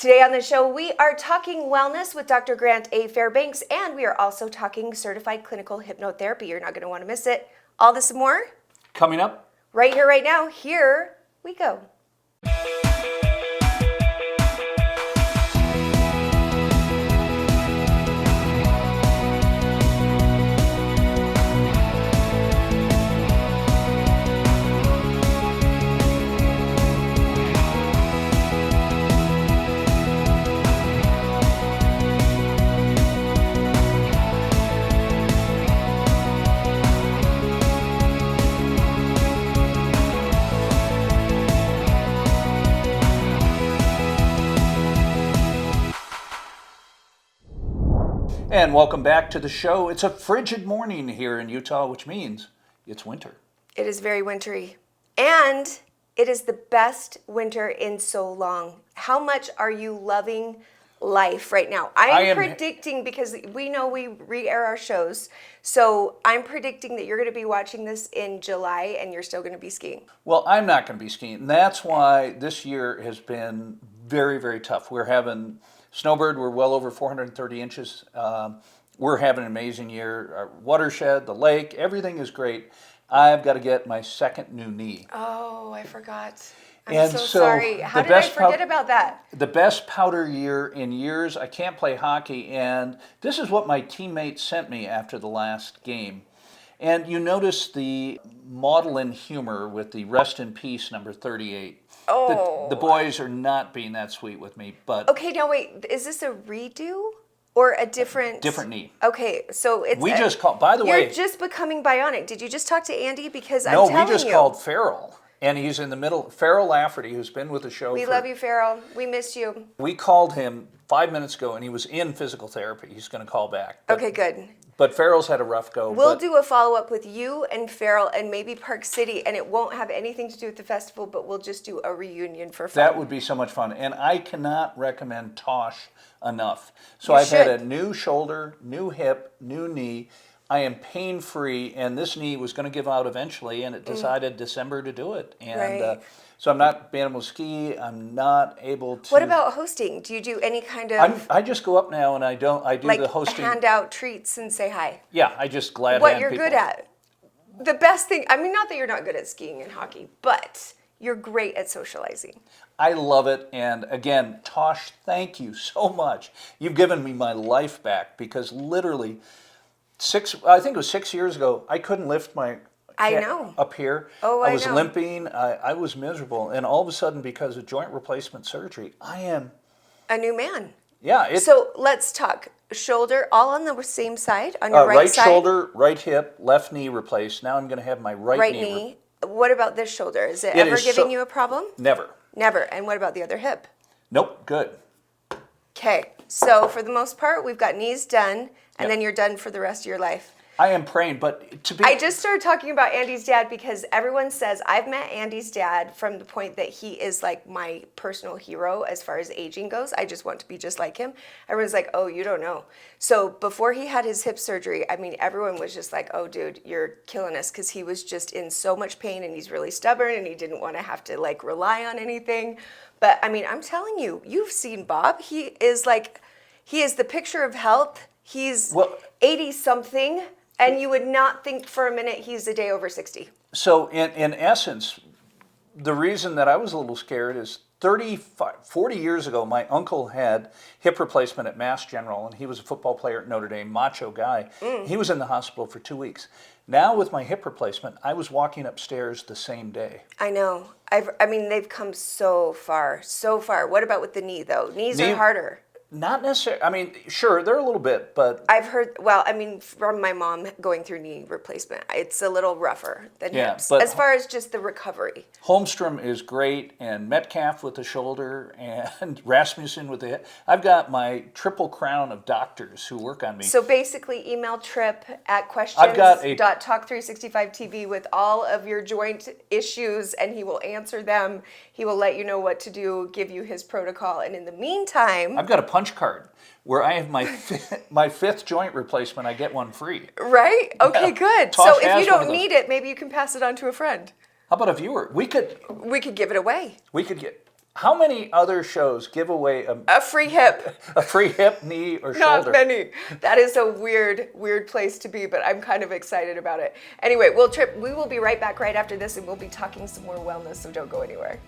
Today on the show, we are talking wellness with Dr. Grant A. Fairbanks, and we are also talking certified clinical hypnotherapy. You're not going to want to miss it. All this and more coming up right here, right now. Here we go. And welcome back to the show. It's a frigid morning here in Utah, which means it's winter. It is very wintry. And it is the best winter in so long. How much are you loving life right now? I'm predicting, because we know we re-air our shows, so I'm predicting that you're going to be watching this in July and you're still going to be skiing. Well, I'm not going to be skiing. And that's why this year has been very, very tough. We're having snowbird, we're well over 430 inches. We're having an amazing year. Our watershed, the lake, everything is great. I've got to get my second new knee. Oh, I forgot. I'm so sorry. How did I forget about that? The best powder year in years. I can't play hockey, and this is what my teammates sent me after the last game. And you notice the model in humor with the rest in peace number 38. Oh. The boys are not being that sweet with me, but... Okay, now wait, is this a redo or a different... Different knee. Okay, so it's... We just called, by the way... You're just becoming bionic. Did you just talk to Andy? Because I'm telling you... No, we just called Farrell, and he's in the middle. Farrell Lafferty, who's been with the show We love you, Farrell. We missed you. We called him 5 minutes ago, and he was in physical therapy. He's going to call back. Okay, good. But Farrell's had a rough go. We'll do a follow-up with you and Farrell and maybe Park City, and it won't have anything to do with the festival, but we'll just do a reunion for fun. That would be so much fun. And I cannot recommend Tosh enough. So I've had a new shoulder, new hip, new knee. I am pain-free, and this knee was going to give out eventually, and it decided December to do it. And so I'm not being able to ski. I'm not able to... What about hosting? Do you do any kind of... I just go up now, and I do the hosting. Hand out treats and say hi. Yeah, I just glad what hand you're people. good at. The best thing, I mean, not that you're not good at skiing and hockey, but you're great at socializing. I love it. And again, Tosh, thank you so much. You've given me my life back, because literally I think it was 6 years ago, I couldn't lift my up here. Oh, I was limping. I was miserable. And all of a sudden, because of joint replacement surgery, I am a new man. Yeah. So let's talk. Shoulder, all on the same side, on your right side? Right shoulder, right hip, left knee replaced. Now I'm going to have my right knee. What about this shoulder? Is it ever giving you a problem? Never. Never. And what about the other hip? Nope, good. Okay, so for the most part, we've got knees done, and then you're done for the rest of your life. I am praying, but to be... I just started talking about Andy's dad because everyone says, I've met Andy's dad from the point that he is like my personal hero as far as aging goes. I just want to be just like him. Everyone's like, oh, you don't know. So before he had his hip surgery, I mean, everyone was just like, oh, dude, you're killing us, because he was just in so much pain, and he's really stubborn, and he didn't want to have to like rely on anything. But I mean, I'm telling you, you've seen Bob. He is the picture of health. He's 80-something. And you would not think for a minute he's a day over 60. So in essence, the reason that I was a little scared is 40 years ago, my uncle had hip replacement at Mass General, and he was a football player at Notre Dame, macho guy. He was in the hospital for 2 weeks. Now with my hip replacement, I was walking upstairs the same day. I know. I mean, they've come so far, so far. What about with the knee, though? Knees are harder. Not necessarily. I mean, sure, they're a little bit, but... I've heard, from my mom going through knee replacement, it's a little rougher than hips, as far as just the recovery. Holmstrom is great, and Metcalf with the shoulder, and Rasmussen with the hip. I've got my triple crown of doctors who work on me. So basically, email Trip at questions.talk365tv with all of your joint issues, and he will answer them. He will let you know what to do, give you his protocol, and in the meantime... I've got a punch card where I have my fifth joint replacement. I get one free. Right? Okay, good. Tosh, so if you don't need it, maybe you can pass it on to a friend. How about a viewer? We could give it away. We could get How many other shows give away A free hip. a free hip, knee, or Not shoulder? many. That is a weird place to be, but I'm kind of excited about it. Anyway, we will be right back right after this, and we'll be talking some more wellness, so don't go anywhere.